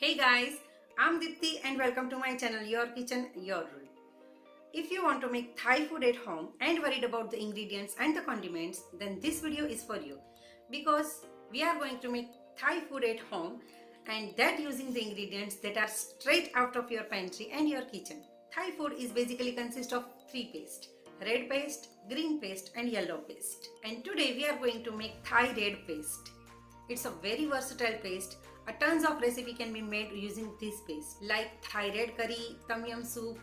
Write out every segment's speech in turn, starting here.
Hey guys, I'm Dipti and welcome to my channel Your Kitchen, Your Rule. If you want to make Thai food at home and worried about the ingredients and the condiments, then this video is for you because we are going to make Thai food at home and that using the ingredients that are straight out of your pantry and your kitchen. Thai food is basically consists of three paste: red paste, green paste and yellow paste. And today we are going to make Thai red paste. It's a very versatile paste. A tons of recipe can be made using this paste like Thai red curry, tom yum soup.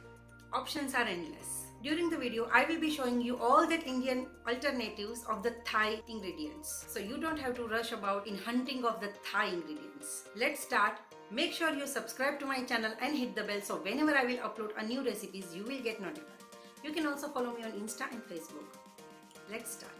Options are endless. During the video, I will be showing you all that Indian alternatives of the Thai ingredients. So you don't have to rush about in hunting of the Thai ingredients. Let's start. Make sure you subscribe to my channel and hit the bell so whenever I will upload a new recipes, you will get notified. You can also follow me on Insta and Facebook. Let's start.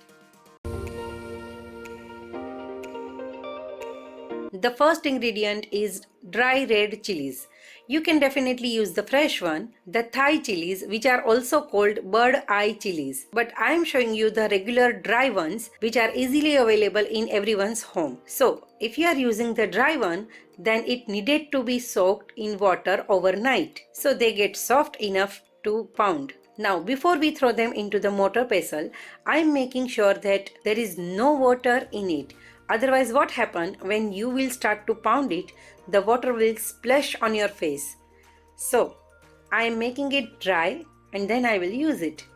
The first ingredient is dry red chilies. You can definitely use the fresh one, the Thai chilies, which are also called bird eye chilies. But I am showing you the regular dry ones which are easily available in everyone's home. So if you are using the dry one, then it needed to be soaked in water overnight so they get soft enough to pound. Now before we throw them into the mortar pestle, I am making sure that there is no water in it. Otherwise, what happens when you will start to pound it, the water will splash on your face. So, I am making it dry and then I will use it.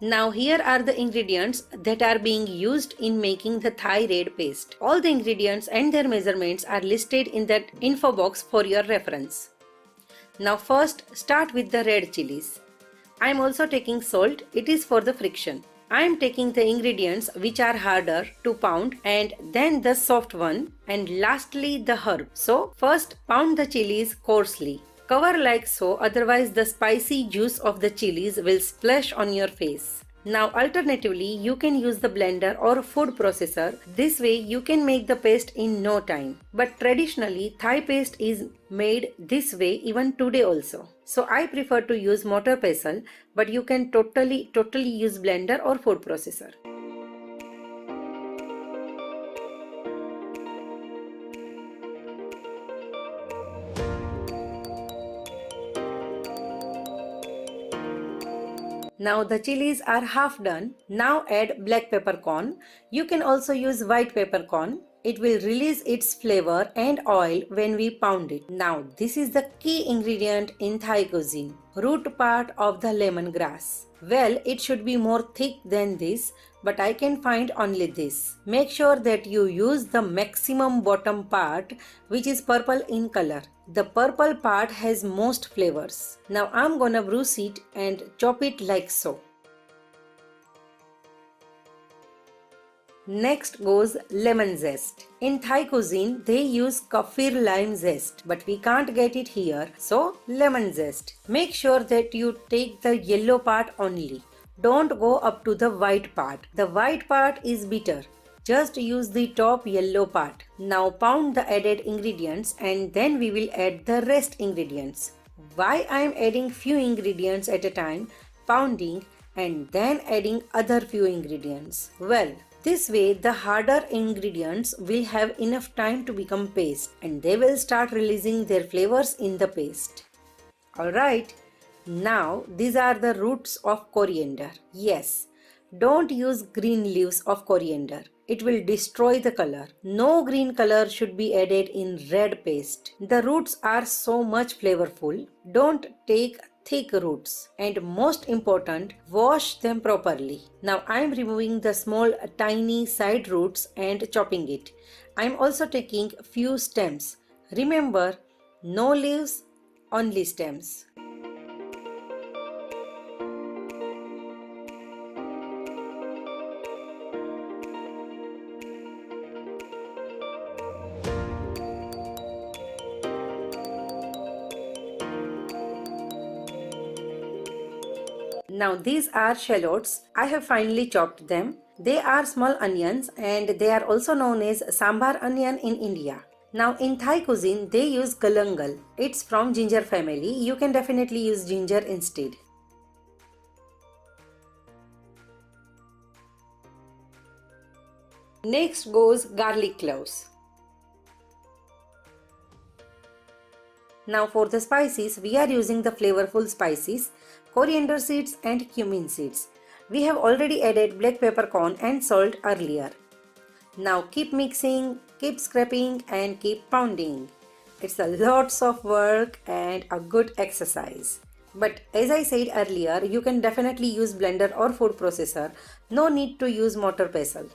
Now here are the ingredients that are being used in making the Thai red paste. All the ingredients and their measurements are listed in that info box for your reference. Now first start with the red chilies. I am also taking salt, it is for the friction. I am taking the ingredients which are harder to pound and then the soft one and lastly the herb. So first pound the chilies coarsely. Cover like so, otherwise the spicy juice of the chilies will splash on your face. Now alternatively you can use the blender or food processor. This way you can make the paste in no time. But traditionally Thai paste is made this way even today also. So I prefer to use mortar pestle, but you can totally use blender or food processor. Now the chilies are half done. Now add black peppercorn. You can also use white peppercorn. It will release its flavor and oil when we pound it. Now this is the key ingredient in Thai cuisine, root part of the lemongrass. Well, it should be more thick than this, but I can find only this. Make sure that you use the maximum bottom part, which is purple in color. The purple part has most flavors. Now I'm gonna bruise it and chop it like so. Next goes lemon zest. In Thai cuisine, they use Kaffir lime zest, but we can't get it here, so lemon zest. Make sure that you take the yellow part only. Don't go up to the white part. The white part is bitter. Just use the top yellow part. Now pound the added ingredients and then we will add the rest ingredients. Why I am adding few ingredients at a time, pounding and then adding other few ingredients? Well, this way the harder ingredients will have enough time to become paste and they will start releasing their flavors in the paste. Alright, now these are the roots of coriander. Yes, don't use green leaves of coriander. It will destroy the color. No green color should be added in red paste. The roots are so much flavorful. Don't take thick roots, and most important, wash them properly. Now I am removing the small tiny side roots and chopping it. I am also taking few stems. Remember, no leaves, only stems. Now these are shallots. I have finely chopped them. They are small onions and they are also known as Sambhar Onion in India. Now in Thai cuisine they use Galangal. It's from ginger family. You can definitely use ginger instead. Next goes garlic cloves. Now for the spices, we are using the flavorful spices, coriander seeds and cumin seeds. We have already added black peppercorn and salt earlier. Now keep mixing, keep scraping and keep pounding. It's a lots of work and a good exercise. But as I said earlier, you can definitely use blender or food processor. No need to use mortar pestle.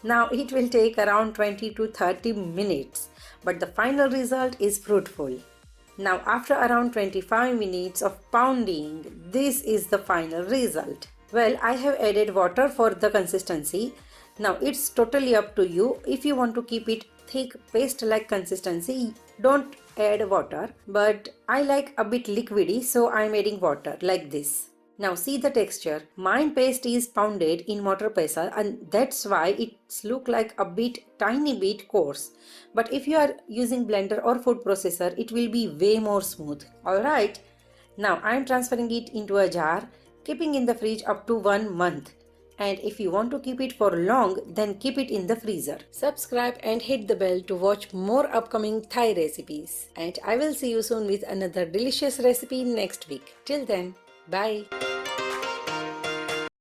Now it will take around 20 to 30 minutes, but the final result is fruitful. Now after around 25 minutes of pounding, this is the final result. Well, I have added water for the consistency. Now it's totally up to you. If you want to keep it thick paste like consistency, don't add water, but I like a bit liquidy, so I'm adding water like this. Now see the texture. Mine paste is pounded in mortar pestle and that's why it's look like a tiny bit coarse. But if you are using blender or food processor, it will be way more smooth. Alright, now I'm transferring it into a jar, keeping in the fridge up to 1 month. And if you want to keep it for long, then keep it in the freezer. Subscribe and hit the bell to watch more upcoming Thai recipes. And I will see you soon with another delicious recipe next week. Till then, bye.